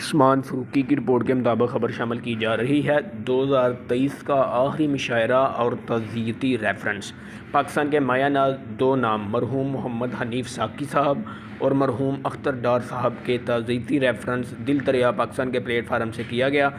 عثمان فروقی کی رپورٹ کے مطابق خبر شامل کی جا رہی ہے۔ 2023 کا آخری مشاعرہ اور تعزیتی ریفرنس۔ پاکستان کے مایہ ناز دو نام مرحوم محمد حنیف ساقی صاحب اور مرحوم اختر ڈار صاحب کے تعزیتی ریفرنس دل دریا پاکستان کے پلیٹ فارم سے کیا گیا۔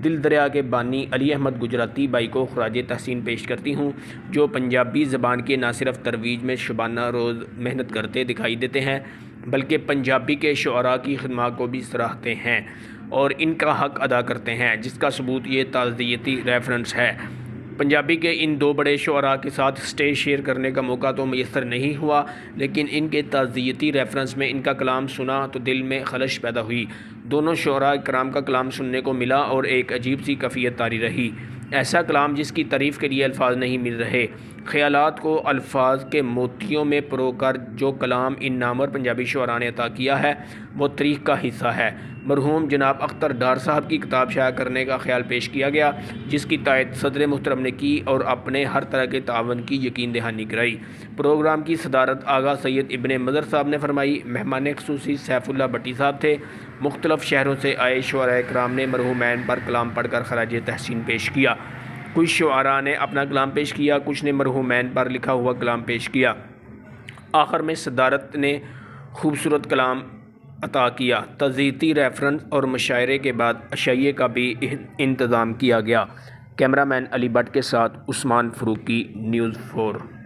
دل دریا کے بانی علی احمد گجراتی بھائی کو خراج تحسین پیش کرتی ہوں، جو پنجابی زبان کی نہ صرف ترویج میں شبانہ روز محنت کرتے دکھائی دیتے ہیں بلکہ پنجابی کے شعراء کی خدمات کو بھی سراہتے ہیں اور ان کا حق ادا کرتے ہیں، جس کا ثبوت یہ تعزیتی ریفرنس ہے۔ پنجابی کے ان دو بڑے شعراء کے ساتھ سٹیج شیئر کرنے کا موقع تو میسر نہیں ہوا، لیکن ان کے تعزیتی ریفرنس میں ان کا کلام سنا تو دل میں خلش پیدا ہوئی۔ دونوں شعراء کرام کا کلام سننے کو ملا اور ایک عجیب سی کیفیت طاری رہی، ایسا کلام جس کی تعریف کے لیے الفاظ نہیں مل رہے۔ خیالات کو الفاظ کے موتیوں میں پرو کر جو کلام ان نامور پنجابی شعراء نے عطا کیا ہے وہ تاریخ کا حصہ ہے۔ مرحوم جناب اختر ڈار صاحب کی کتاب شائع کرنے کا خیال پیش کیا گیا، جس کی تائید صدر محترم نے کی اور اپنے ہر طرح کے تعاون کی یقین دہانی کرائی۔ پروگرام کی صدارت آغا سید ابن مظہر صاحب نے فرمائی۔ مہمان خصوصی سیف اللہ بٹی صاحب تھے۔ مختلف شہروں سے آئے شعراء کرام نے مرحومین پر کلام پڑھ کر خراج تحسین پیش کیا۔ کچھ شعراء نے اپنا کلام پیش کیا، کچھ نے مرحومین پر لکھا ہوا کلام پیش کیا۔ آخر میں صدارت نے خوبصورت کلام عطا کیا۔ تعزیتی ریفرنس اور مشاعرے کے بعد عشائیے کا بھی انتظام کیا گیا۔ کیمرہ مین علی بٹ کے ساتھ عثمان فروقی، نیوز 4۔